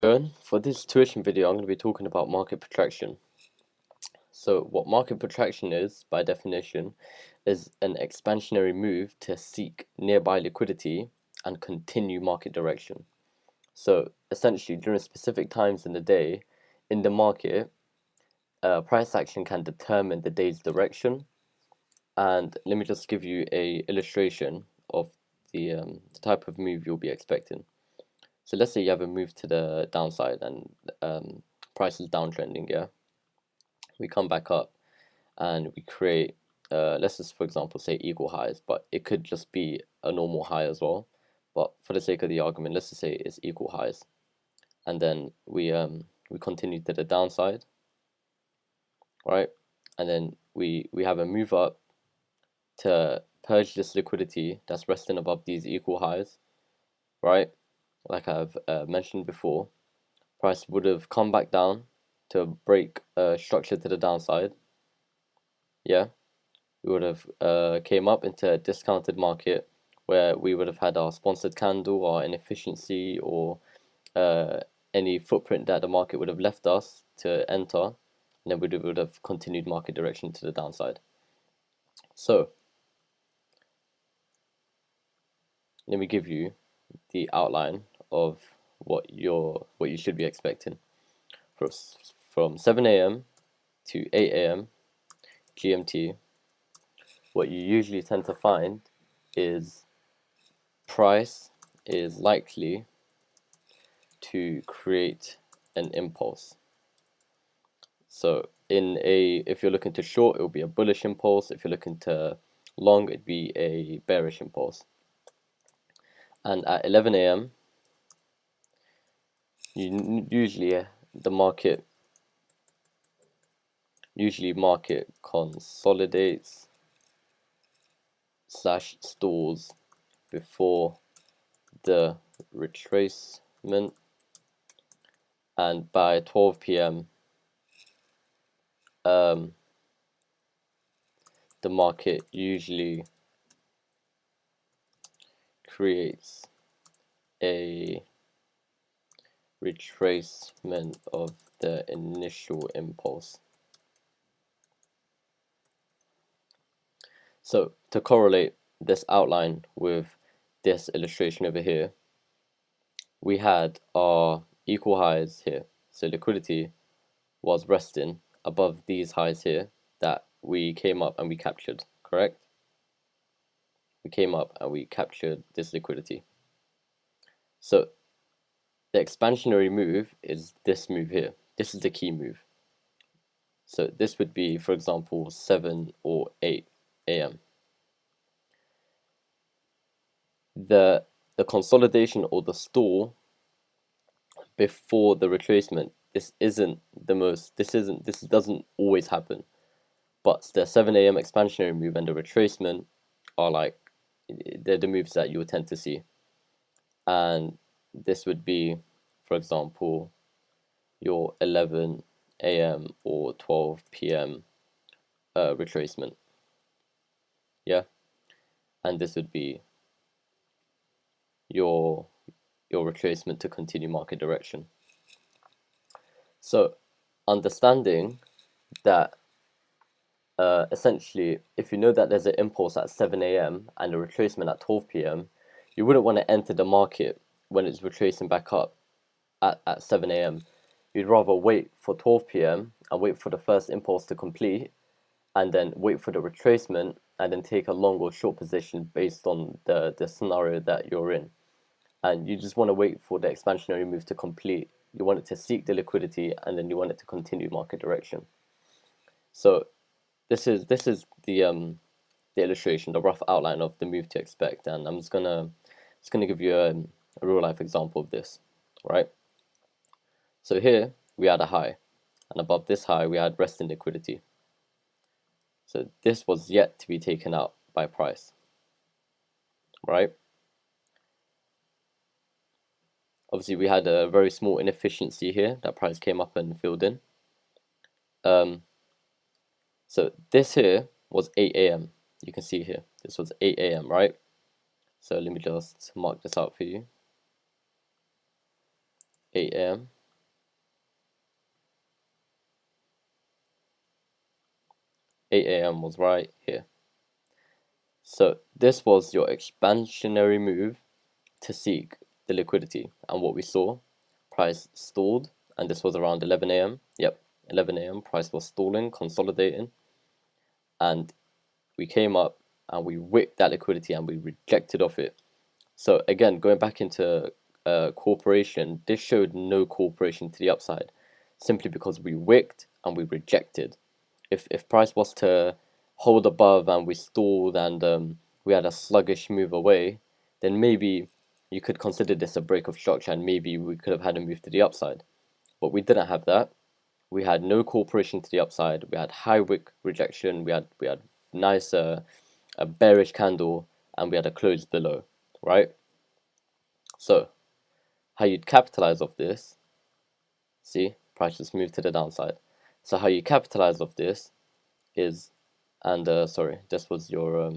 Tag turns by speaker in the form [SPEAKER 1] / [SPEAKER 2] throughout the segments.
[SPEAKER 1] For this tuition video, I'm going to be talking about market protraction. So what market protraction is, by definition, is an expansionary move to seek nearby liquidity and continue market direction. So essentially, during specific times in the day, in the market, price action can determine the day's direction. And let me just give you a illustration of the type of move you'll be expecting. So let's say you have a move to the downside and price is downtrending, yeah? We come back up and we create, let's just for example say equal highs, but it could just be a normal high as well. But for the sake of the argument, let's just say it's equal highs. And then we continue to the downside, right? And then we have a move up to purge this liquidity that's resting above these equal highs, right? Like I've mentioned before, price would have come back down to break structure to the downside. Yeah, we would have came up into a discounted market where we would have had our sponsored candle or inefficiency or uh, any footprint that the market would have left us to enter, and then we would have continued market direction to the downside. So let me give you the outline of what you should be expecting from 7 a.m. to 8 a.m. GMT. What you usually tend to find is price is likely to create an impulse. So if you're looking to short, it will be a bullish impulse. If you're looking to long, it'd be a bearish impulse. And at 11 a.m., usually the market consolidates slash stalls before the retracement, and by 12 p.m. The market usually creates a retracement of the initial impulse. So to correlate this outline with this illustration over here, we had our equal highs here. So liquidity was resting above these highs here that we came up and we captured, correct? We came up and we captured this liquidity. So the expansionary move is this move here. This is the key move. So this would be, for example, 7 or 8 a.m. The consolidation or the stall before the retracement, this doesn't always happen. But the 7 a.m. expansionary move and the retracement are like, they're the moves that you would tend to see. And this would be, for example, your 11 a.m. or 12 p.m. Retracement. Yeah, and this would be your retracement to continue market direction. So understanding that essentially, if you know that there's an impulse at 7 a.m. and a retracement at 12 p.m., you wouldn't want to enter the market when it's retracing back up at 7 a.m. You'd rather wait for 12 p.m. and wait for the first impulse to complete, and then wait for the retracement, and then take a long or short position based on the scenario that you're in. And you just want to wait for the expansionary move to complete. You want it to seek the liquidity, and then you want it to continue market direction. So this is the illustration, the rough outline of the move to expect, and I'm just gonna give you a real life example of this, right? So here we had a high, and above this high we had resting liquidity. So this was yet to be taken out by price, right? Obviously we had a very small inefficiency here that price came up and filled in. So this here was 8 a.m. You can see here, this was 8 a.m., right? So let me just mark this out for you. 8 a.m. 8 a.m. was right here. So this was your expansionary move to seek the liquidity, and what we saw, price stalled, and this was around 11 a.m. Yep, 11 a.m. price was stalling, consolidating, and we came up and we wicked that liquidity and we rejected off it. So again, going back into corporation, this showed no corporation to the upside, simply because we wicked and we rejected. If price was to hold above and we stalled and we had a sluggish move away, then maybe you could consider this a break of structure and maybe we could have had a move to the upside. But we didn't have that. We had no corporation to the upside. We had high wick rejection. We had nice a bearish candle, and we had a close below, right? So how you'd capitalize off this? See, price just moved to the downside. So how you capitalize off this is, and sorry, this was your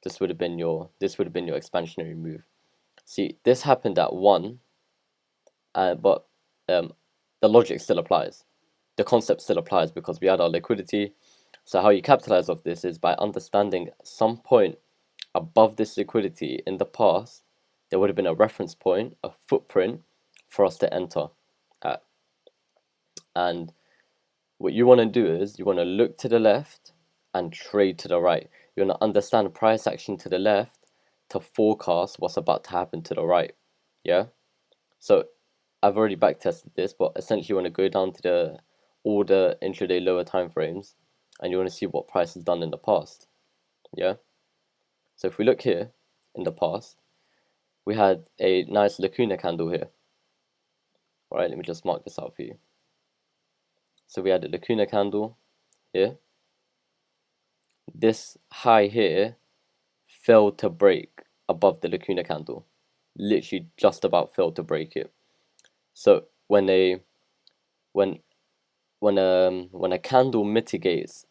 [SPEAKER 1] this would have been your expansionary move. See, this happened at 1, but um, the logic still applies. The concept still applies because we had our liquidity. So how you capitalize off this is by understanding some point above this liquidity in the past, there would have been a reference point, a footprint for us to enter at. And what you want to do is you want to look to the left and trade to the right. You want to understand price action to the left to forecast what's about to happen to the right. Yeah. So I've already backtested this, but essentially you want to go down to the order intraday lower time frames and you want to see what price has done in the past. Yeah. So if we look here in the past, we had a nice lacuna candle here. All right, let me just mark this out for you. So we had a lacuna candle here. This high here failed to break above the lacuna candle. Literally just about failed to break it. So when a candle mitigates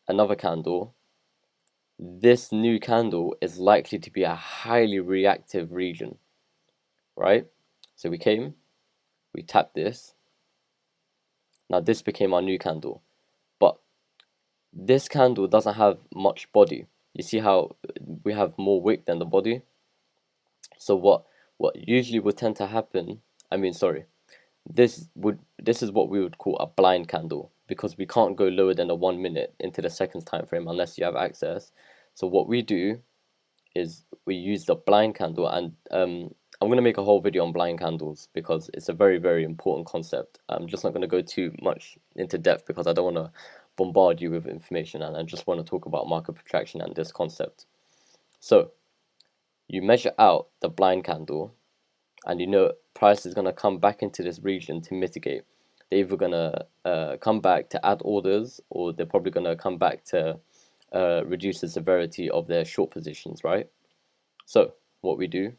[SPEAKER 1] another candle, this new candle is likely to be a highly reactive region, right? So we tapped this. Now this became our new candle, but this candle doesn't have much body. You see how we have more wick than the body? So what usually would tend to happen, I mean, sorry, this is what we would call a blind candle because we can't go lower than a 1 minute into the seconds time frame unless you have access. So what we do is we use the blind candle, and I'm going to make a whole video on blind candles because it's a very, very important concept. I'm just not going to go too much into depth because I don't want to bombard you with information, and I just want to talk about market protraction and this concept. So you measure out the blind candle and you know price is going to come back into this region to mitigate. They're either going to come back to add orders, or they're probably going to come back to reduce the severity of their short positions, right? So what we do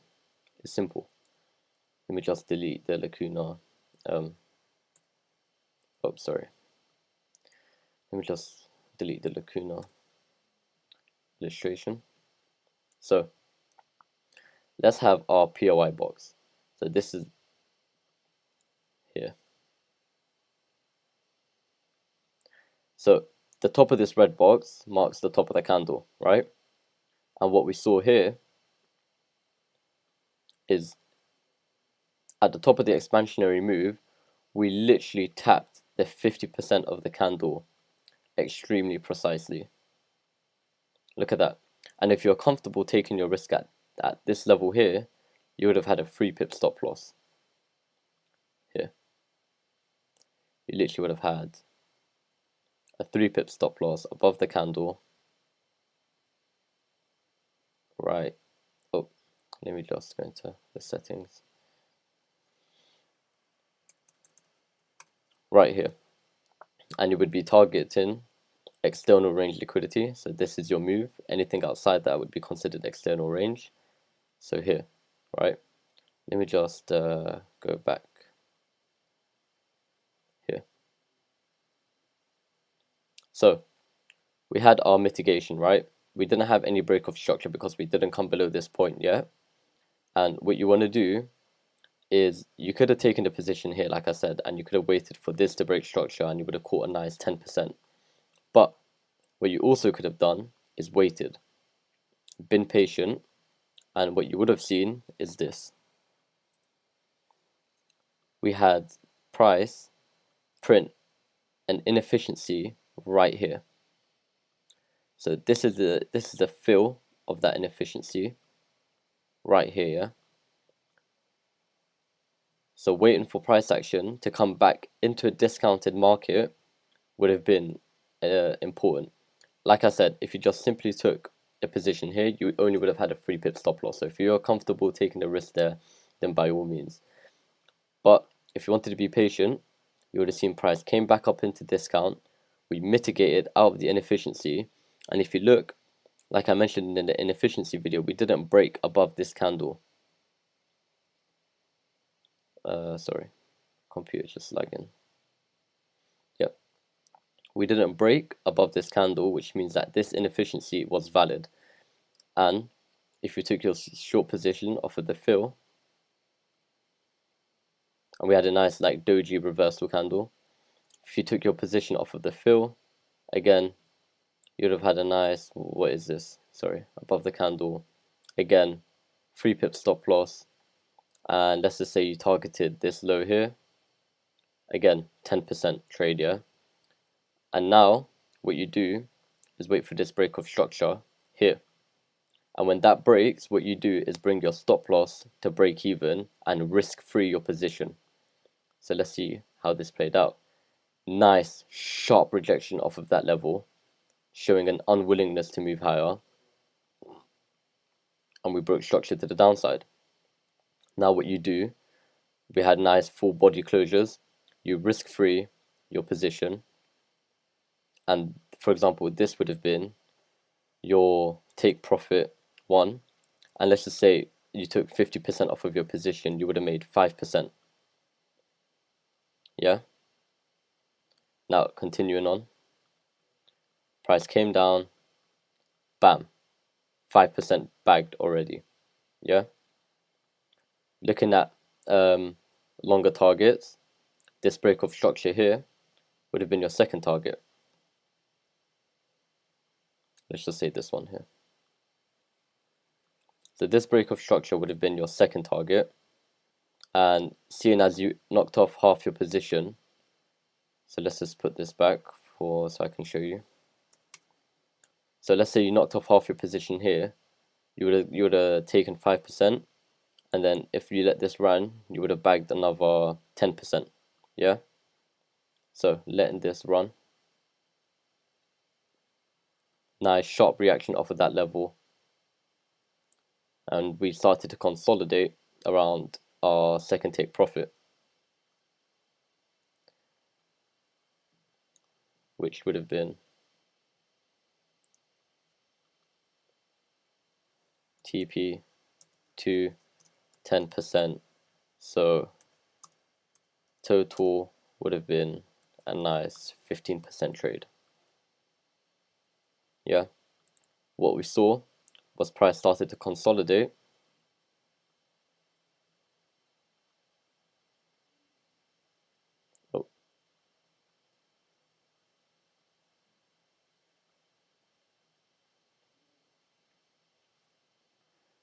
[SPEAKER 1] is simple. Let me just delete the lacuna. Oh, sorry. Let me just delete the lacuna illustration. So let's have our POI box. So this is here. So the top of this red box marks the top of the candle, right? And what we saw here is at the top of the expansionary move, we literally tapped the 50% of the candle extremely precisely. Look at that. And if you're comfortable taking your risk at this level here, you would have had a 3 pip stop loss. Here. You literally would have had a 3 pip stop loss above the candle. Right. Oh, let me just go into the settings. Right here. And you would be targeting external range liquidity. So this is your move. Anything outside that would be considered external range. So here, right? Let me just go back here. So we had our mitigation, right? We didn't have any break of structure because we didn't come below this point yet. And what you want to do is you could have taken the position here, like I said, and you could have waited for this to break structure and you would have caught a nice 10%. But what you also could have done is waited, been patient, and what you would have seen is this. We had price print an inefficiency right here. So this is the fill of that inefficiency right here, yeah? So waiting for price action to come back into a discounted market would have been important. Like I said, if you just simply took a position here, you only would have had a 3 pip stop loss. So if you're comfortable taking the risk there, then by all means. But if you wanted to be patient, you would have seen price came back up into discount. We mitigated out of the inefficiency. And if you look, like I mentioned in the inefficiency video, we didn't break above this candle. Sorry, computer just lagging. Yep. We didn't break above this candle, which means that this inefficiency was valid. And if you took your short position off of the fill, and we had a nice like doji reversal candle, if you took your position off of the fill, again, you'd have had a nice, what is this? Sorry, above the candle, again, 3 pip stop loss, and let's just say you targeted this low here, again, 10% trade, yeah? And now, what you do is wait for this break of structure here. And when that breaks, what you do is bring your stop loss to break even and risk free your position. So let's see how this played out. Nice, sharp rejection off of that level, showing an unwillingness to move higher. And we broke structure to the downside. Now what you do, we had nice full body closures. You risk free your position. And for example, this would have been your take profit 1. And let's just say you took 50% off of your position, you would have made 5%. Yeah? Now, continuing on. Price came down. Bam. 5% bagged already. Yeah? Looking at longer targets, this break of structure here would have been your second target. Let's just say this one here. So this break of structure would have been your second target. And seeing as you knocked off half your position, so let's just put this back so I can show you. So let's say you knocked off half your position here, you would have taken 5%, and then if you let this run, you would have bagged another 10%. Yeah? So letting this run. Nice sharp reaction off of that level. And we started to consolidate around our second take profit, which would have been TP to 10%. So total would have been a nice 15% trade. Yeah. What we saw was price started to consolidate. Oh.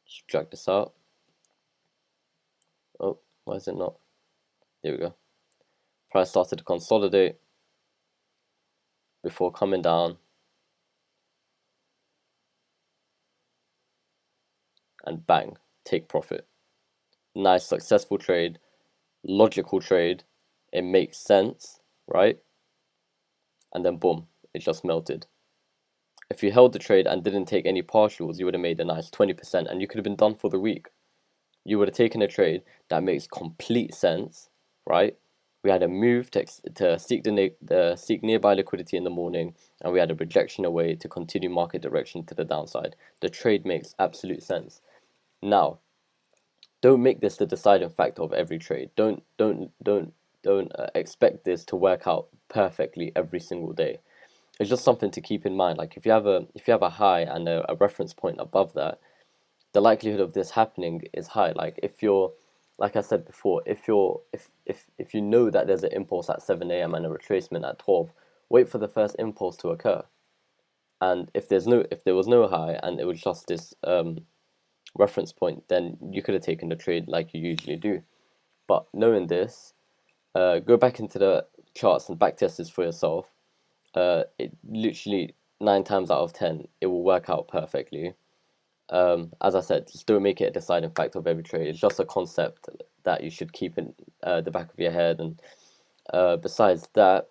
[SPEAKER 1] Just drag this out. Oh, why is it not? There we go. Price started to consolidate before coming down and bang, take profit. Nice successful trade, logical trade. It makes sense, right? And then boom, it just melted. If you held the trade and didn't take any partials, you would have made a nice 20% and you could have been done for the week. You would have taken a trade that makes complete sense, right? We had a move to seek nearby liquidity in the morning, and we had a rejection away to continue market direction to the downside. The trade makes absolute sense. Now, don't make this the deciding factor of every trade. Don't expect this to work out perfectly every single day. It's just something to keep in mind. Like if you have a high and a reference point above that, the likelihood of this happening is high. Like if you're like I said before, if you know that there's an impulse at 7 a.m. and a retracement at 12, wait for the first impulse to occur. And if there was no high and it was just this reference point, then you could have taken the trade like you usually do. But knowing this, go back into the charts and backtest this for yourself. It literally 9 times out of 10, it will work out perfectly. As I said, just don't make it a deciding factor of every trade. It's just a concept that you should keep in the back of your head. And besides that,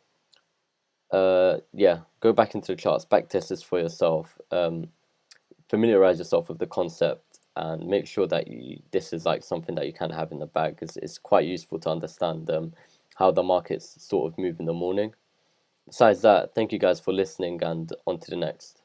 [SPEAKER 1] yeah, go back into the charts, backtest this for yourself. Familiarize yourself with the concept and make sure that this is like something that you can have in the bag, because it's quite useful to understand how the markets sort of move in the morning. Besides that, thank you guys for listening, and on to the next.